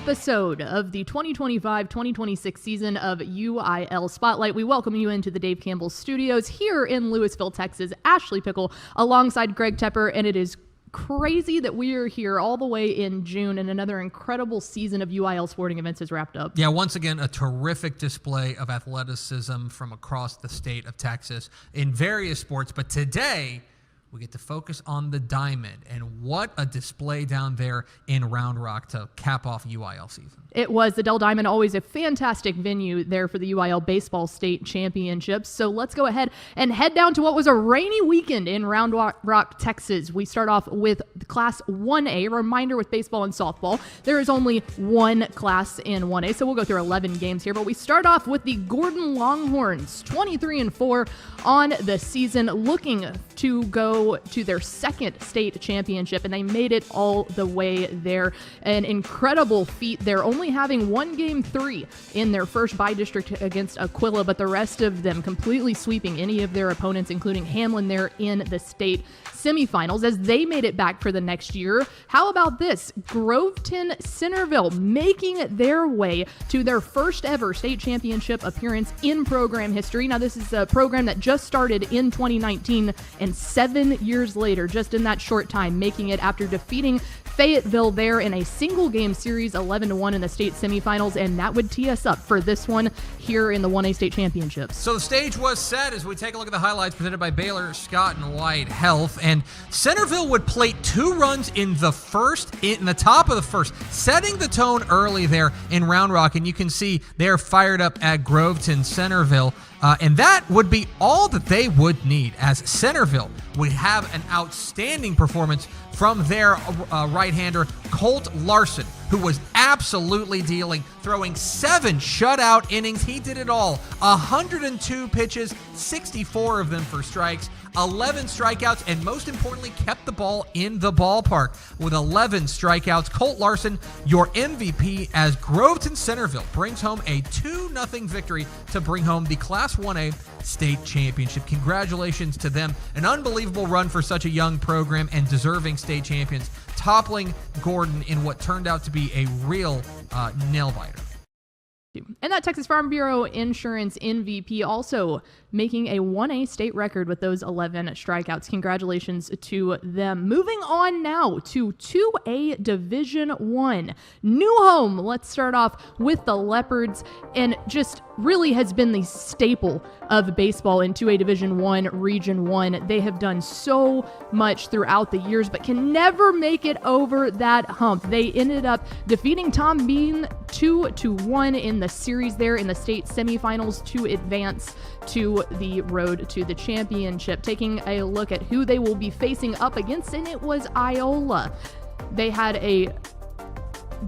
episode of the 2025-2026 season of UIL Spotlight. We welcome you into the Dave Campbell Studios here in Lewisville, Texas. Ashley Pickle alongside Greg Tepper, and it is crazy that we are here all the way in June and another incredible season of UIL sporting events has wrapped up. Yeah, once again, a terrific display of athleticism from across the state of Texas in various sports. But today, we get to focus on the Diamond, and what a display down there in Round Rock to cap off UIL season. It was the Dell Diamond, always a fantastic venue there for the UIL Baseball State Championships. So let's go ahead and head down to what was a rainy weekend in Round Rock, Texas. We start off with Class 1A. Reminder with baseball and softball, there is only one class in 1A, so we'll go through 11 games here. But we start off with the Gordon Longhorns, 23-4 on the season, looking to go to their second state championship, and they made it all the way there. An incredible feat. They're only having one game 3 in their first by-district against Aquila, but the rest of them completely sweeping any of their opponents, including Hamlin there in the state semifinals as they made it back for the next year. How about this? Groveton Centerville making their way to their first ever state championship appearance in program history. Now, this is a program that just started in 2019, and 7 years later, just in that short time, making it after defeating Fayetteville there in a single game series 11-1 in the state semifinals, and that would tee us up for this one here in the 1A state championships. So the stage was set as we take a look at the highlights presented by Baylor Scott and White Health, and Centerville would plate 2 runs in the top of the first, setting the tone early there in Round Rock, and you can see they're fired up at Groveton Centerville. And that would be all that they would need, as Centerville would have an outstanding performance from their right-hander, Colt Larson, who was absolutely dealing, throwing 7 shutout innings. He did it all. 102 pitches, 64 of them for strikes, 11 strikeouts, and most importantly, kept the ball in the ballpark with 11 strikeouts. Colt Larson, your MVP, as Groveton Centerville brings home a 2-0 victory to bring home the Class 1A state championship. Congratulations to them. An unbelievable run for such a young program and deserving state champions, toppling Gordon in what turned out to be a real nail-biter. And that Texas Farm Bureau Insurance MVP also making a 1A state record with those 11 strikeouts. Congratulations to them. Moving on now to 2A Division I. New home. Let's start off with the Leopards, and just really has been the staple of baseball in 2A Division I, Region 1. They have done so much throughout the years, but can never make it over that hump. They ended up defeating Tom Bean 2-1 in the series there in the state semifinals to advance to the road to the championship. Taking a look at who they will be facing up against, and it was Iola. They had a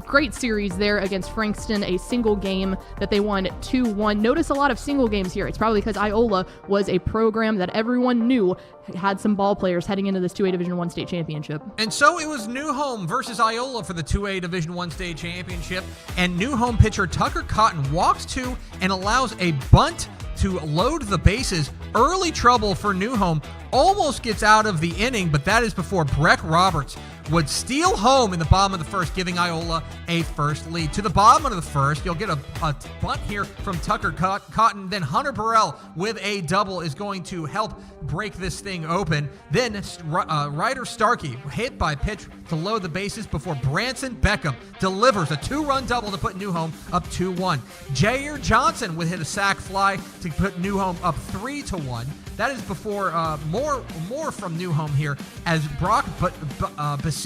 great series there against Frankston, a single game that they won 2-1. Notice a lot of single games here. It's probably because Iola was a program that everyone knew had some ball players heading into this 2A Division I state championship. And so it was New Home versus Iola for the 2A Division I state championship, and New Home pitcher Tucker Cotton walks to and allows a bunt to load the bases. Early trouble for New Home, almost gets out of the inning, but that is before Breck Roberts would steal home in the bottom of the first, giving Iola a first lead. To the bottom of the first, you'll get a bunt here from Tucker Cotton. Then Hunter Burrell with a double is going to help break this thing open. Then Ryder Starkey hit by pitch to load the bases before Branson Beckham delivers a 2-run double to put New Home up 2-1. Jair Johnson would hit a sac fly to put New Home up 3-1. That is before more from New Home here, as Brock Basir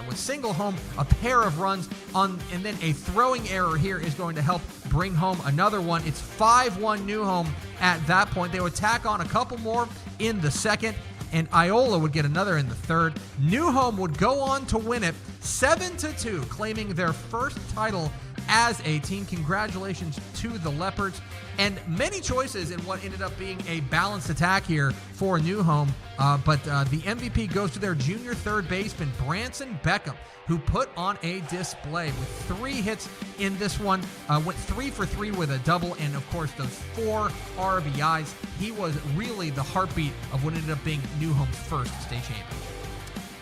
would single home a pair of runs on, and then a throwing error here is going to help bring home another one. It's 5-1 New Home at that point. They would tack on a couple more in the second, and Iola would get another in the third. New Home would go on to win it 7-2, claiming their first title as a team. Congratulations to the Leopards. And many choices in what ended up being a balanced attack here for New Home. But the MVP goes to their junior third baseman, Branson Beckham, who put on a display with 3 hits in this one. Went 3 for 3 with a double, and of course those 4 RBIs. He was really the heartbeat of what ended up being New Home's first state championship.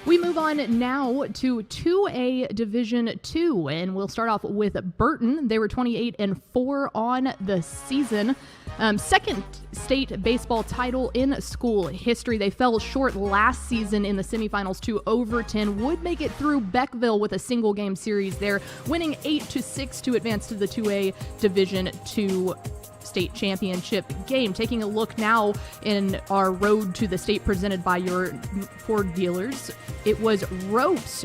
We move on now to 2A Division II, and we'll start off with Burton. They were 28-4 on the season. Second state baseball title in school history. They fell short last season in the semifinals to Overton. Would make it through Beckville with a single game series there, winning 8-6 to advance to the 2A Division II state championship game. Taking a look now in our road to the state presented by your Ford dealers, it was Ropes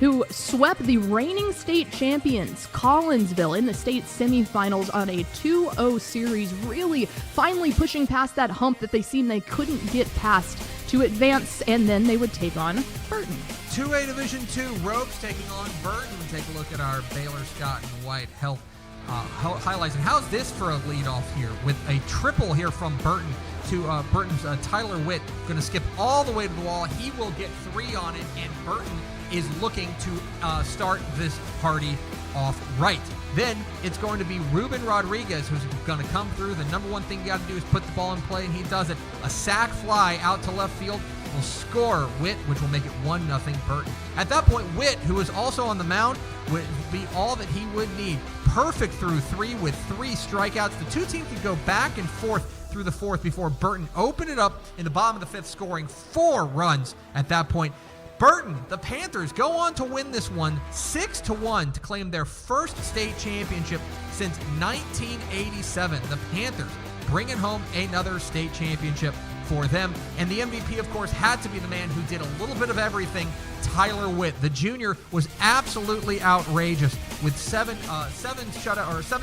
who swept the reigning state champions Collinsville in the state semifinals on a 2-0 series, really finally pushing past that hump that they seemed they couldn't get past to advance, and then they would take on Burton. 2A Division II, Ropes taking on Burton. We take a look at our Baylor Scott and White Health highlights. And how's this for a leadoff here with a triple here from Burton to Burton's Tyler Witt, going to skip all the way to the wall. He will get 3 on it, and Burton is looking to start this party off right. Then it's going to be Ruben Rodriguez who's going to come through. The number one thing you got to do is put the ball in play, and he does it. A sac fly out to left field will score Witt, which will make it 1-0 Burton. At that point, Witt, who is also on the mound, would be all that he would need. Perfect through 3 with 3 strikeouts. The two teams could go back and forth through the fourth before Burton opened it up in the bottom of the 5th, scoring 4 runs at that point. Burton, the Panthers, go on to win this one 6-1 to claim their first state championship since 1987. The Panthers bringing home another state championship for them. And the MVP, of course, had to be the man who did a little bit of everything, Tyler Witt. The junior was absolutely outrageous with 7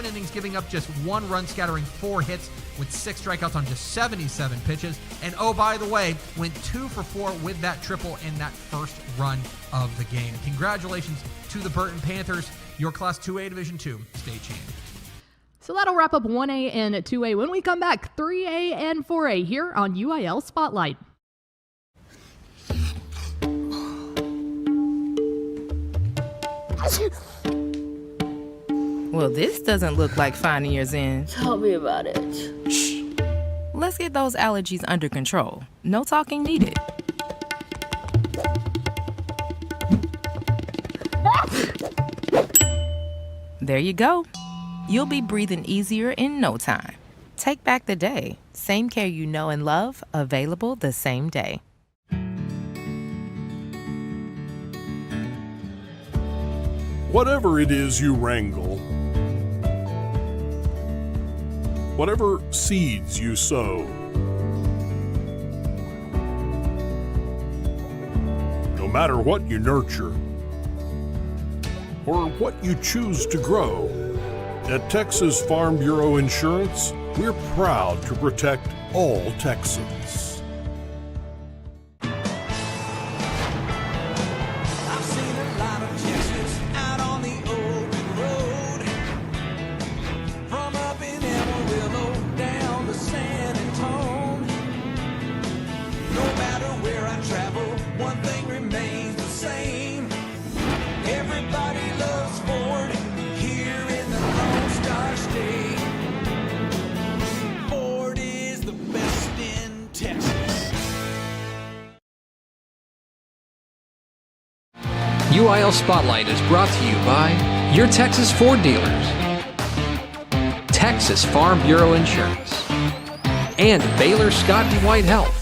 innings, giving up just 1 run, scattering 4 hits with 6 strikeouts on just 77 pitches. And oh, by the way, went 2 for 4 with that triple in that first run of the game. Congratulations to the Burton Panthers, your Class 2A Division II state champion. So that'll wrap up 1A and 2A. When we come back, 3A and 4A here on UIL Spotlight. Well, this doesn't look like finding yours in. Tell me about it. Shh. Let's get those allergies under control. No talking needed. There you go. You'll be breathing easier in no time. Take back the day. Same care you know and love, available the same day. Whatever it is you wrangle, whatever seeds you sow, no matter what you nurture or what you choose to grow, at Texas Farm Bureau Insurance, we're proud to protect all Texans. I've seen a lot of Texas out on the open road, from up in Amarillo down to San Antone. No matter where I travel, one thing remains the same. Everybody loves Ford here in the Lone Star State. Ford is the best in Texas. UIL Spotlight is brought to you by your Texas Ford dealers, Texas Farm Bureau Insurance, and Baylor Scott and White Health.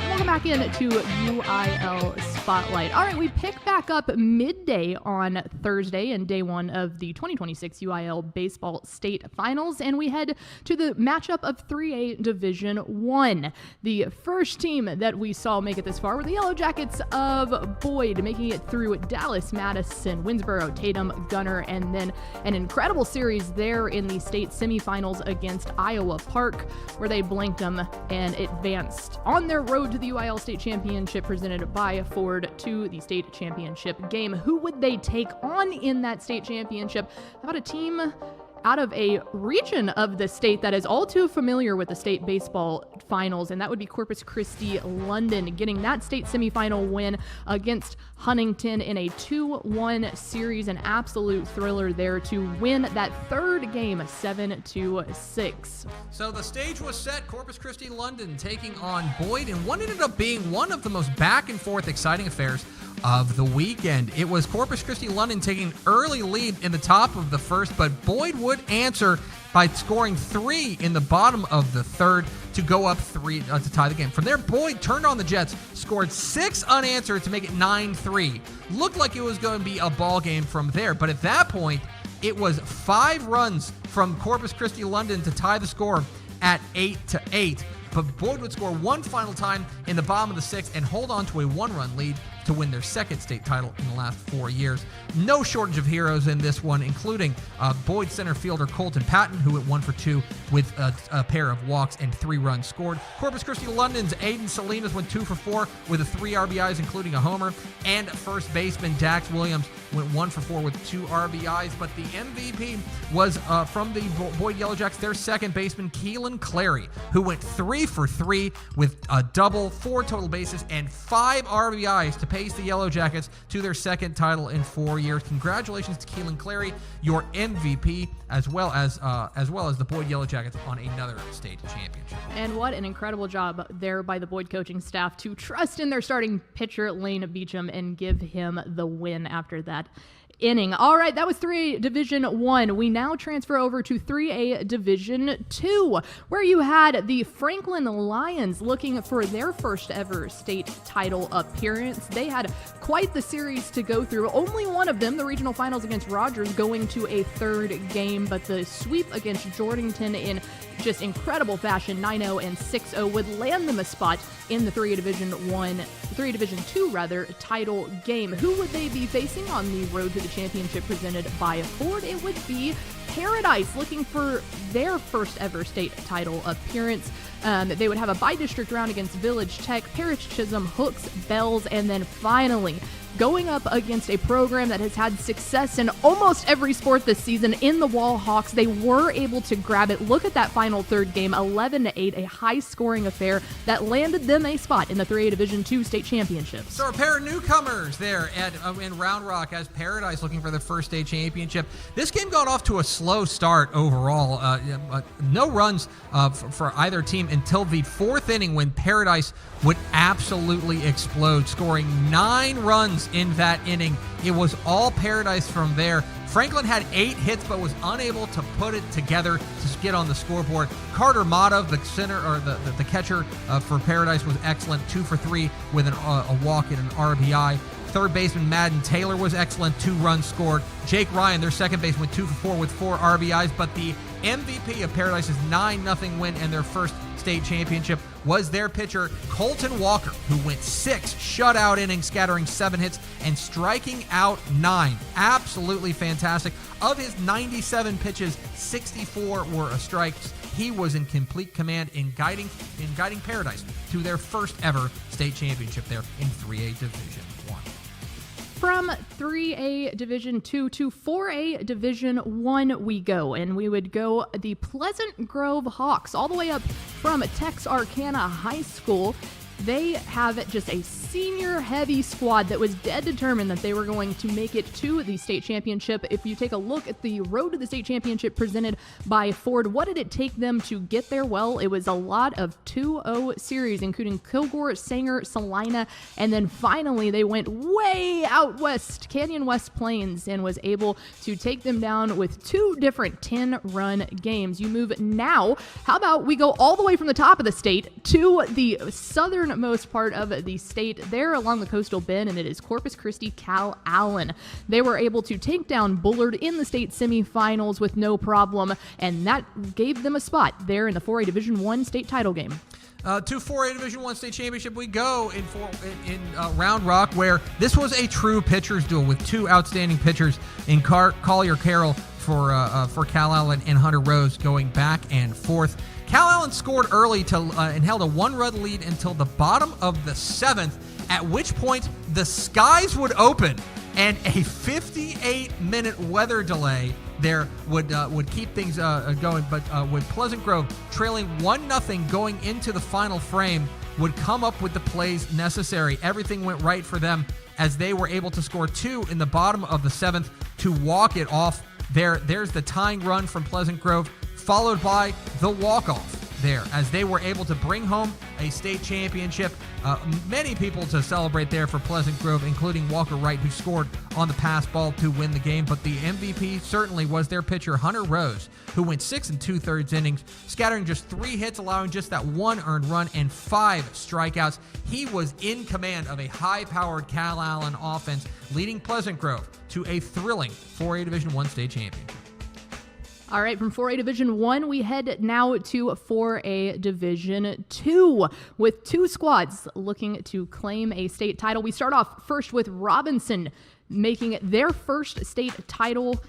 Welcome back into UIL Spotlight. All right, we pick back up midday on Thursday and day 1 of the 2026 UIL Baseball State Finals, and we head to the matchup of 3A Division I. The first team that we saw make it this far were the Yellow Jackets of Boyd, making it through Dallas, Madison, Winsboro, Tatum, Gunner, and then an incredible series there in the state semifinals against Iowa Park, where they blanked them and advanced on their road to the UIL State Championship presented by Ford to the state championship game. Who would they take on in that state championship? How about a team out of a region of the state that is all too familiar with the state baseball finals, and that would be Corpus Christi, London, getting that state semifinal win against Huntington in a 2-1 series, an absolute thriller there to win that third game 7-6. So the stage was set. Corpus Christi, London taking on Boyd, and what ended up being one of the most back and forth exciting affairs of the weekend. It was Corpus Christi, London taking an early lead in the top of the first, but Boyd would answer by scoring 3 in the bottom of the third to go up 3 to tie the game. From there, Boyd turned on the Jets, scored 6 unanswered to make it 9-3. Looked like it was going to be a ball game from there, but at that point, it was 5 runs from Corpus Christi, London to tie the score at 8-8. But Boyd would score one final time in the bottom of the 6th and hold on to a 1-run lead to win their second state title in the last 4 years. No shortage of heroes in this one, including Boyd center fielder Colton Patton, who went 1 for 2 with a pair of walks and 3 runs scored. Corpus Christi London's Aiden Salinas went 2 for 4 with 3 RBIs, including a homer. And first baseman Dax Williams went 1 for 4 with 2 RBIs. But the MVP was from the Boyd Yellow Jackets, their second baseman Keelan Clary, who went 3 for 3 with a double, 4 total bases, and 5 RBIs to pace the Yellow Jackets to their second title in 4 years. Congratulations to Keelan Clary, your MVP, as well as the Boyd Yellow Jackets on another state championship. And what an incredible job there by the Boyd coaching staff to trust in their starting pitcher Lane Beecham and give him the win after that inning. All right, that was 3A Division 1. We now transfer over to 3A Division 2, where you had the Franklin Lions looking for their first ever state title appearance. They had quite the series to go through. Only one of them, the regional finals against Rogers, going to a third game, but the sweep against Jordanton in just incredible fashion, 9-0 and 6-0, would land them a spot in the 3A Division 2 title game. Who would they be facing on the road to the championship presented by Ford? It would be Paradise, looking for their first ever state title appearance. They would have a by-district round against Village Tech, Parish Chisholm, Hooks, Bells, and then finally going up against a program that has had success in almost every sport this season in the Wall Hawks. They were able to grab it. Look at that final third game, 11-8, a high-scoring affair that landed them a spot in the 3A Division 2 state championships. So a pair of newcomers there in Round Rock as Paradise looking for their first state championship. This game got off to a slow start overall. No runs for either team until the 4th inning when Paradise would absolutely explode, scoring 9 runs in that inning. It was all Paradise from there. Franklin had 8 hits but was unable to put it together to get on the scoreboard. Carter Mata, the center or the catcher for Paradise, was excellent, 2 for 3 with a walk and an RBI. Third baseman Madden Taylor was excellent, 2 runs scored. Jake Ryan, their second baseman, 2 for 4 with 4 RBIs. But the MVP of Paradise's 9-0 win and their first state championship was their pitcher Colton Walker, who went 6 shutout innings, scattering 7 hits and striking out 9. Absolutely fantastic. Of his 97 pitches, 64 were strikes. He was in complete command in guiding Paradise to their first ever state championship there in 3A Division 1. From 3A Division 2 to 4A Division 1 we go, and we would go the Pleasant Grove Hawks all the way up from Texarkana High School. They have just a senior-heavy squad that was dead determined that they were going to make it to the state championship. If you take a look at the road to the state championship presented by Ford, what did it take them to get there? Well, it was a lot of 2-0 series, including Kilgore, Sanger, Salina, and then finally they went way out west, Canyon West Plains, and was able to take them down with 2 different 10-run games. You move now. How about we go all the way from the top of the state to the southernmost part of the state, there along the coastal bend, and it is Corpus Christi Cal Allen. They were able to take down Bullard in the state semifinals with no problem, and that gave them a spot there in the 4A Division 1 state title game. To 4A Division 1 state championship we go in Round Rock, where this was a true pitcher's duel with 2 outstanding pitchers in Collier Carroll for Cal Allen and Hunter Rose going back and forth. Cal Allen scored early and held a 1-run lead until the bottom of the 7th, at which point the skies would open and a 58-minute weather delay there would keep things going. But with Pleasant Grove trailing 1-0 going into the final frame, would come up with the plays necessary. Everything went right for them as they were able to score 2 in the bottom of the 7th to walk it off. There's the tying run from Pleasant Grove, followed by the walk-off there as they were able to bring home a state championship. Many people to celebrate there for Pleasant Grove, including Walker Wright, who scored on the pass ball to win the game. But the MVP certainly was their pitcher, Hunter Rose, who went 6 2/3 innings, scattering just 3 hits, allowing just that 1 earned run and 5 strikeouts. He was in command of a high-powered Cal Allen offense, leading Pleasant Grove to a thrilling 4A Division I state championship. All right, from 4A Division I, we head now to 4A Division II with 2 squads looking to claim a state title. We start off first with Robinson making their first state title,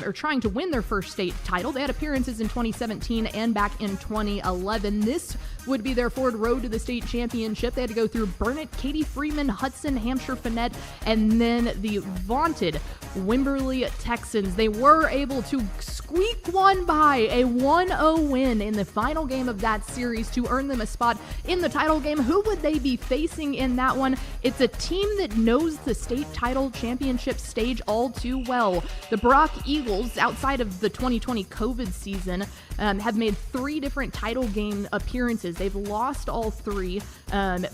or trying to win their first state title. They had appearances in 2017 and back in 2011. This would be their forward road to the state championship. They had to go through Burnett, Katy Freeman, Hudson, Hampshire Finette, and then the vaunted Wimberley Texans. They were able to squeak one by a 1-0 win in the final game of that series to earn them a spot in the title game. Who would they be facing in that one? It's a team that knows the state title championship stage all too well. The Brock Eagles, outside of the 2020 COVID season, have made 3 different title game appearances. They've lost all 3,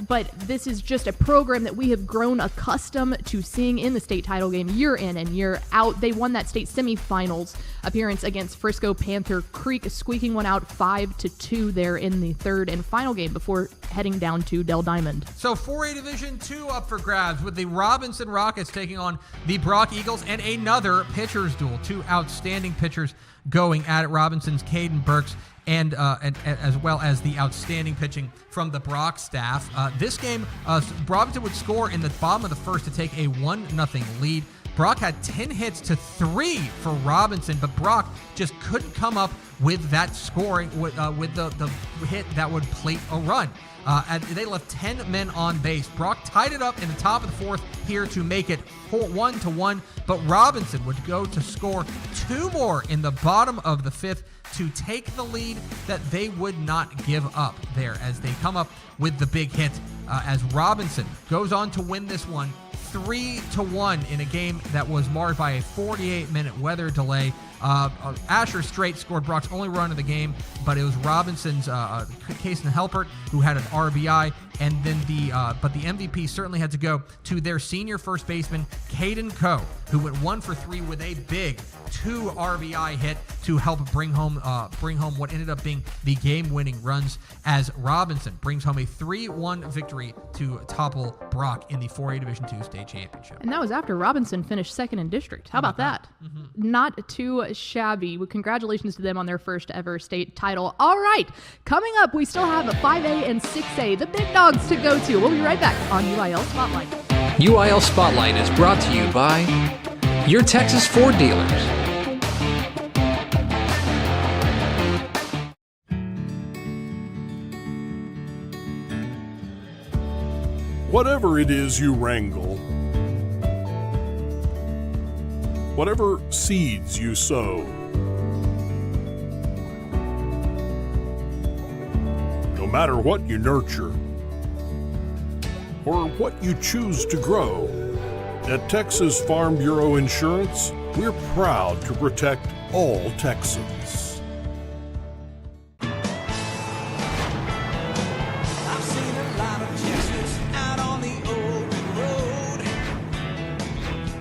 but this is just a program that we have grown accustomed to seeing in the state title game year in and year out. They won that state semifinals appearance against Frisco Panther Creek, squeaking one out 5-2 there in the 3rd and final game before heading down to Del Diamond. So 4A Division II up for grabs with the Robinson Rockets taking on the Brock Eagles and another pitchers duel. 2 outstanding pitchers going at it. Robinson's Caden Burks and as well as the outstanding pitching from the Brock staff. This game, Robinson would score in the bottom of the 1st to take a 1-0 lead. Brock had 10 hits to 3 for Robinson, but Brock just couldn't come up with that scoring, with the hit that would plate a run. They left 10 men on base. Brock tied it up in the top of the 4th here to make it 1-1, but Robinson would go to score 2 more in the bottom of the 5th to take the lead that they would not give up there as they come up with the big hit as Robinson goes on to win this one 3-1 in a game that was marred by a 48-minute weather delay. Asher Strait scored Brock's only run of the game, but it was Robinson's Kason Helpert who had an RBI, and then but the MVP certainly had to go to their senior first baseman Caden Coe, who went 1 for 3 with a big 2 RBI hit to help bring home what ended up being the game-winning runs as Robinson brings home a 3-1 victory to topple Brock in the 4A Division II state championship. And that was after Robinson finished 2nd in district. How about that? Mm-hmm. Not too shabby. Well, congratulations to them on their first ever state title. All right, coming up, we still have a 5A and 6A, the big dogs to go to. We'll be right back on UIL Spotlight. UIL Spotlight is brought to you by your Texas Ford dealers. Whatever it is you wrangle, whatever seeds you sow, no matter what you nurture or what you choose to grow, at Texas Farm Bureau Insurance, we're proud to protect all Texans. I've seen a lot of Texas out on the open road,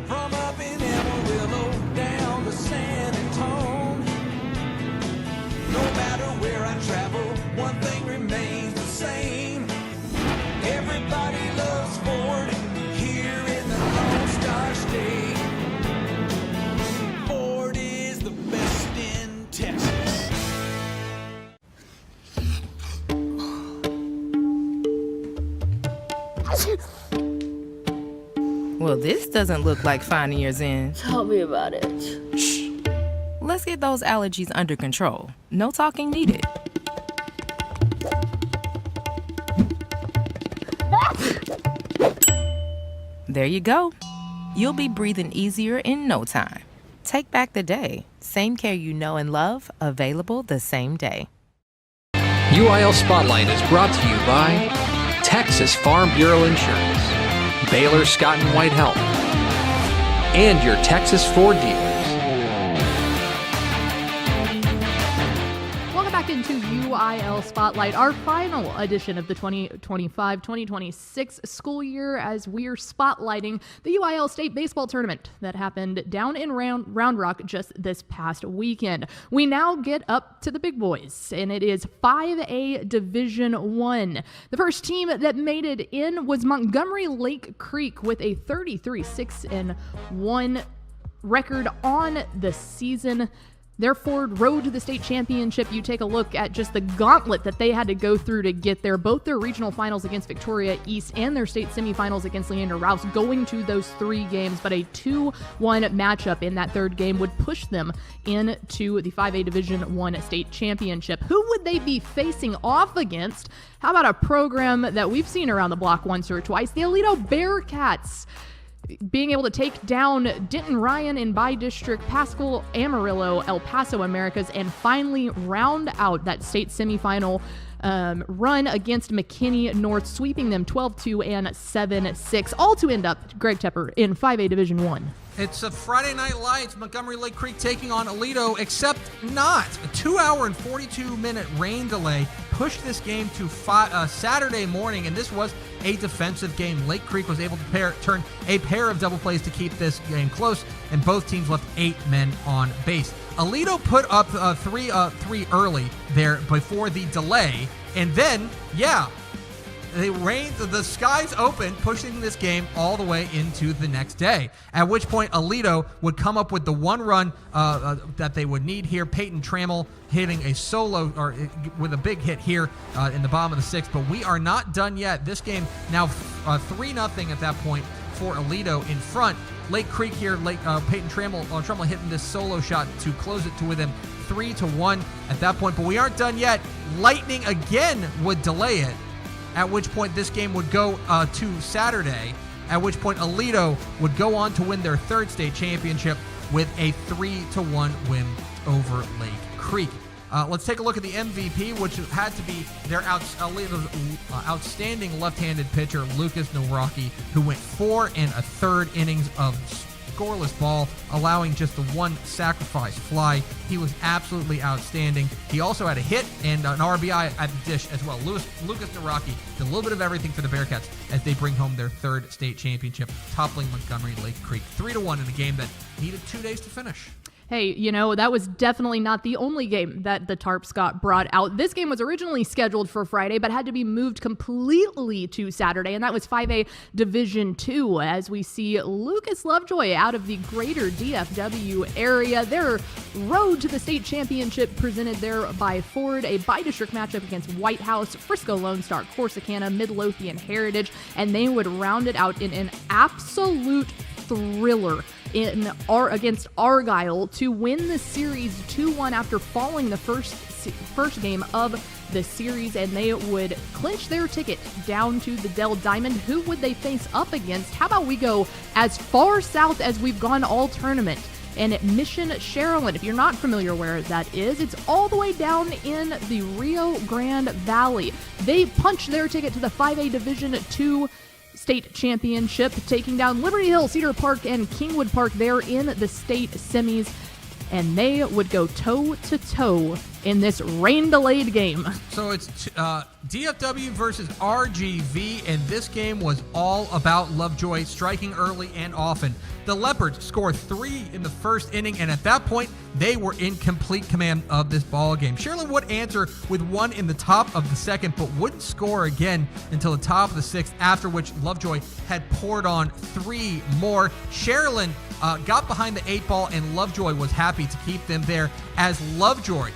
from up in Amarillo down to San Antone. No matter where I travel, one thing remains the same. Everybody loves Ford here in the Lone Star State. Ford is the best in Texas. Well, this doesn't look like finding yours in. Tell me about it. Shh. Let's get those allergies under control. No talking needed. There you go. You'll be breathing easier in no time. Take back the day. Same care you know and love, available the same day. UIL Spotlight is brought to you by Texas Farm Bureau Insurance, Baylor Scott & White Health, and your Texas Ford dealers. Welcome back into UIL Spotlight, our final edition of the 2025-2026 school year, as we're spotlighting the UIL State Baseball tournament that happened down in Round Rock just this past weekend. We now get up to the big boys, and it is 5A Division I. The first team that made it in was Montgomery Lake Creek with a 33-6-1 record on the season. Their forward road to the state championship, you take a look at just the gauntlet that they had to go through to get there. Both their regional finals against Victoria East and their state semifinals against Leander Rouse going to those 3 games, but a 2-1 matchup in that third game would push them into the 5A Division I state championship. Who would they be facing off against? How about a program that we've seen around the block once or twice, the Aledo Bearcats, being able to take down Denton Ryan in by-district, Pascal Amarillo, El Paso Americas, and finally round out that state semifinal run against McKinney North, sweeping them 12-2 and 7-6, all to end up, Greg Tepper, in 5A Division I. It's a Friday Night Lights, Montgomery Lake Creek taking on Aledo, except not. A 2-hour and 42-minute rain delay pushed this game to Saturday morning, and this was a defensive game. Lake Creek was able to turn a pair of double plays to keep this game close, and both teams left 8 men on base. Aledo put up three early there before the delay, and then, the skies opened, pushing this game all the way into the next day, at which point Aledo would come up with the one run that they would need here. Peyton Trammell hitting a solo, or with a big hit here in the bottom of the 6th, but we are not done yet. This game now 3-0 at that point for Aledo in front. Lake Creek here, Peyton Trammell hitting this solo shot to close it to within 3-1 at that point, but we aren't done yet. Lightning again would delay it, at which point this game would go to Saturday, at which point Aledo would go on to win their 3rd state championship with a 3-1 win over Lake Creek. Let's take a look at the MVP, which had to be their outstanding left-handed pitcher, Lucas Nowrocki, who went 4 1/3 innings of scoreless ball, allowing just the one sacrifice fly. He was absolutely outstanding. He also had a hit and an RBI at the dish as well. Lucas Nowrocki did a little bit of everything for the Bearcats as they bring home their 3rd state championship, toppling Montgomery Lake Creek 3-1 in a game that needed 2 days to finish. Hey, that was definitely not the only game that the Tarps got brought out. This game was originally scheduled for Friday, but had to be moved completely to Saturday, and that was 5A Division II, as we see Lucas Lovejoy out of the greater DFW area. Their road to the state championship presented there by Ford, a by-district matchup against White House, Frisco Lone Star, Corsicana, Midlothian Heritage, and they would round it out in an absolute thriller against Argyle to win the series 2-1 after falling the first game of the series, and they would clinch their ticket down to the Dell Diamond. Who would they face up against? How about we go as far south as we've gone all tournament, and Mission Sharyland. If you're not familiar where that is, it's all the way down in the Rio Grande Valley. They punched their ticket to the 5A Division II state championship, taking down Liberty Hill, Cedar Park, and Kingwood Park there in the state semis, and they would go toe-to-toe in this rain-delayed game. So it's DFW versus RGV, and this game was all about Lovejoy striking early and often. The Leopards scored 3 in the first inning, and at that point, they were in complete command of this ball game. Sharyland would answer with 1 in the top of the 2nd, but wouldn't score again until the top of the 6th, after which Lovejoy had poured on 3 more. Sharyland got behind the 8 ball, and Lovejoy was happy to keep them there as Lovejoy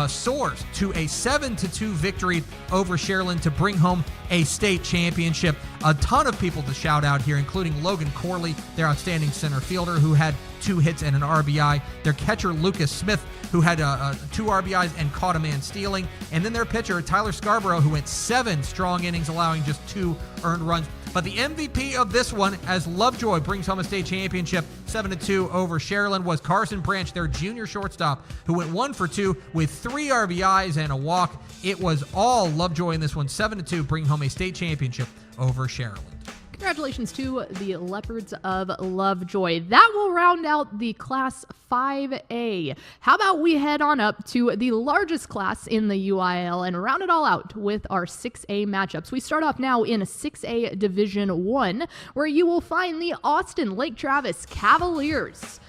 soars to a 7-2 victory over Sharyland to bring home a state championship. A ton of people to shout out here, including Logan Corley, their outstanding center fielder, who had 2 hits and an RBI. Their catcher, Lucas Smith, who had 2 RBIs and caught a man stealing. And then their pitcher, Tyler Scarborough, who went 7 strong innings, allowing just 2 earned runs. But the MVP of this one, as Lovejoy brings home a state championship 7-2 over Sharyland, was Carson Branch, their junior shortstop, who went 1 for 2 with 3 RBIs and a walk. It was all Lovejoy in this one, 7-2, bringing home a state championship over Sharyland. Congratulations to the Leopards of Lovejoy. That will round out the Class 5A. How about we head on up to the largest class in the UIL and round it all out with our 6A matchups. We start off now in 6A Division 1, where you will find the Austin Lake Travis Cavaliers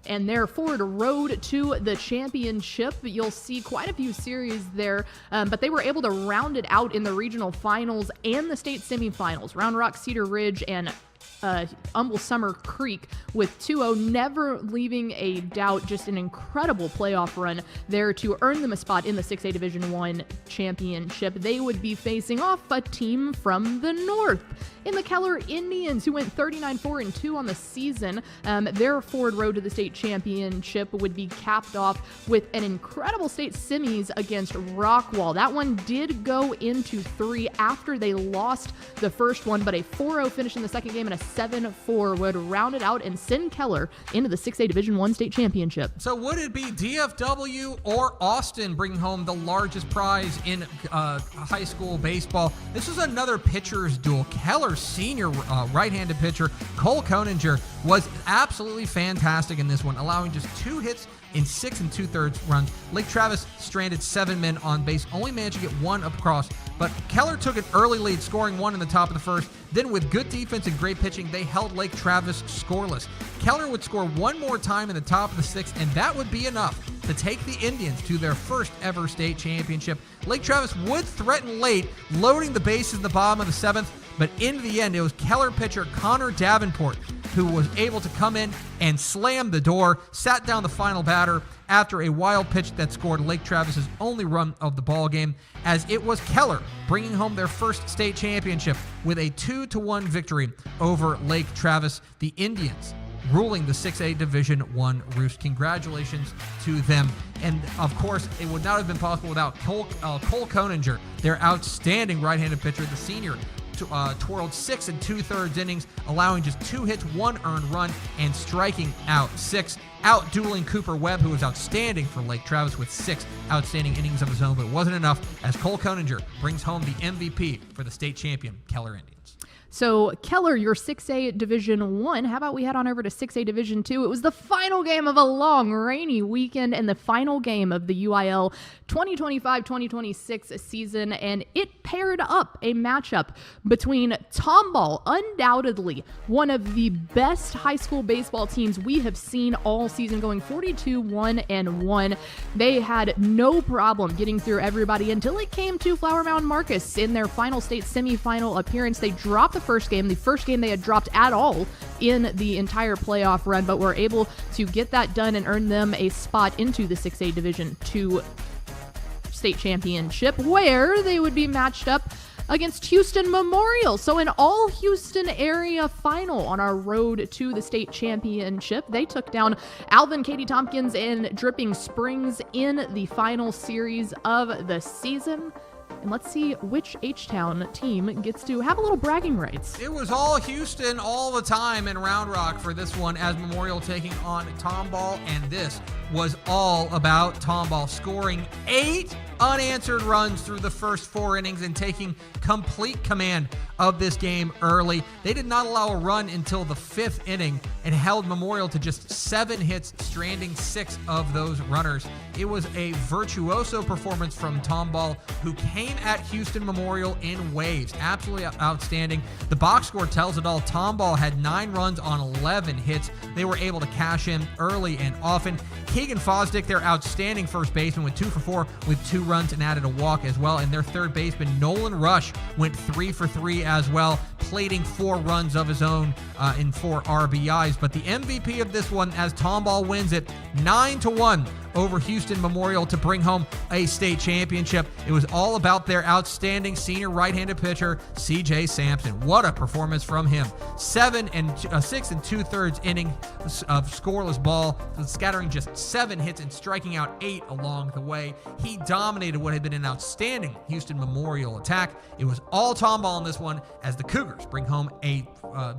and their forward road to the championship. You'll see quite a few series there, but they were able to round it out in the regional finals and the state semifinals. Round Rock, Cedar Ridge, and Humble Summer Creek with 2-0, never leaving a doubt. Just an incredible playoff run there to earn them a spot in the 6A Division 1 championship. They would be facing off a team from the north in the Keller Indians, who went 39-4-2 on the season. Their forward road to the state championship would be capped off with an incredible state semis against Rockwall. That one did go into 3 after they lost the first one, but a 4-0 finish in the second game and a 7-4 would round it out and send Keller into the 6A Division 1 state championship. So would it be DFW or Austin bringing home the largest prize in high school baseball? This is another pitcher's duel. Keller's senior right-handed pitcher, Cole Koninger, was absolutely fantastic in this one, allowing just 2 hits in 6 2/3 runs. Lake Travis stranded 7 men on base, only managed to get 1 across, but Keller took an early lead, scoring 1 in the top of the first. Then with good defense and great pitching, they held Lake Travis scoreless. Keller would score 1 more time in the top of the 6th, and that would be enough to take the Indians to their first ever state championship. Lake Travis would threaten late, loading the bases in the bottom of the 7th, but in the end, it was Keller pitcher Connor Davenport who was able to come in and slam the door, sat down the final batter after a wild pitch that scored Lake Travis's only run of the ball game, as it was Keller bringing home their first state championship with a 2-1 victory over Lake Travis. The Indians ruling the 6A Division 1 Roost. Congratulations to them. And of course, it would not have been possible without Cole Koninger, their outstanding right-handed pitcher, the senior. Twirled 6 2/3 innings, allowing just 2 hits, 1 earned run, and striking out 6. Out-dueling Cooper Webb, who was outstanding for Lake Travis with 6 outstanding innings of his own, but it wasn't enough as Cole Koninger brings home the MVP for the state champion Keller Indians. So Keller, your 6A Division 1. How about we head on over to 6A Division 2? It was the final game of a long, rainy weekend and the final game of the UIL 2025-2026 season, and it paired up a matchup between Tomball, undoubtedly one of the best high school baseball teams we have seen all season, going 42-1-1. They had no problem getting through everybody until it came to Flower Mound Marcus in their final state semifinal appearance. They dropped the first game they had dropped at all in the entire playoff run, but were able to get that done and earn them a spot into the 6A Division 2 state championship, where they would be matched up against Houston Memorial. So an all Houston area final on our road to the state championship. They took down Alvin Katie Tompkins and Dripping Springs in the final series of the season. And let's see which H-Town team gets to have a little bragging rights. It was all Houston all the time in Round Rock for this one, as Memorial taking on Tomball, and this was all about Tomball scoring 8 unanswered runs through the first 4 innings and taking complete command of this game early. They did not allow a run until the 5th inning and held Memorial to just 7 hits, stranding 6 of those runners. It was a virtuoso performance from Tomball, who came at Houston Memorial in waves. Absolutely outstanding. The box score tells it all. Tomball had 9 runs on 11 hits. They were able to cash in early and often. Keegan Fosdick, their outstanding first baseman, went 2 for 4 with 2 runs and added a walk as well. And their third baseman, Nolan Rush, went 3 for 3 as well, plating 4 runs of his own in 4 RBIs. But the MVP of this one, as Tomball wins it 9-1 over Houston Memorial to bring home a state championship. It was all about their outstanding senior right-handed pitcher, C.J. Sampson. What a performance from him. 6 2/3 inning of scoreless ball, scattering just 7 hits and striking out 8 along the way. He dominated what had been an outstanding Houston Memorial attack. It was all Tom Ball in this one as the Cougars bring home a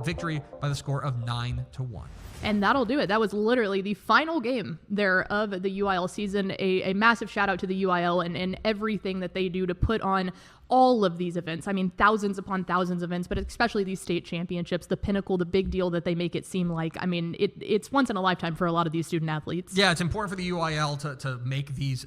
victory by the score of 9-1. And that'll do it. That was literally the final game there of the UIL season. A massive shout out to the UIL and everything that they do to put on all of these events. I mean, thousands upon thousands of events, but especially these state championships, the pinnacle, the big deal that they make it seem like. I mean, it's once in a lifetime for a lot of these student athletes. Yeah, it's important for the UIL to make these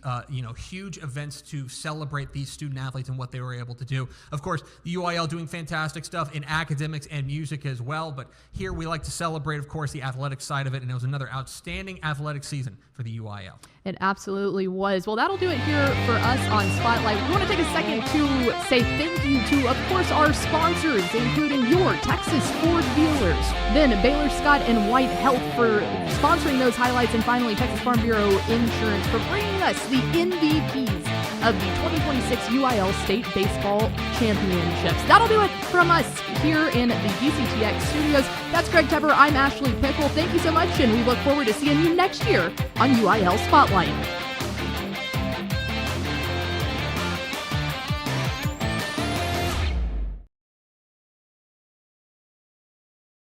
huge events to celebrate these student athletes and what they were able to do. Of course, the UIL doing fantastic stuff in academics and music as well, but here we like to celebrate, of course, the athletic side of it, and it was another outstanding athletic season for the UIL. It absolutely was. Well, that'll do it here for us on Spotlight. We want to take a second to say thank you to, of course, our sponsors, including your Texas Ford dealers, then Baylor Scott and White Health for sponsoring those highlights, and finally Texas Farm Bureau Insurance for bringing us the MVPs of the 2026 UIL State Baseball Championships. That'll do it from us here in the DCTX studios. That's Greg Tepper. I'm Ashley Pickle. Thank you so much, and we look forward to seeing you next year on UIL Spotlight.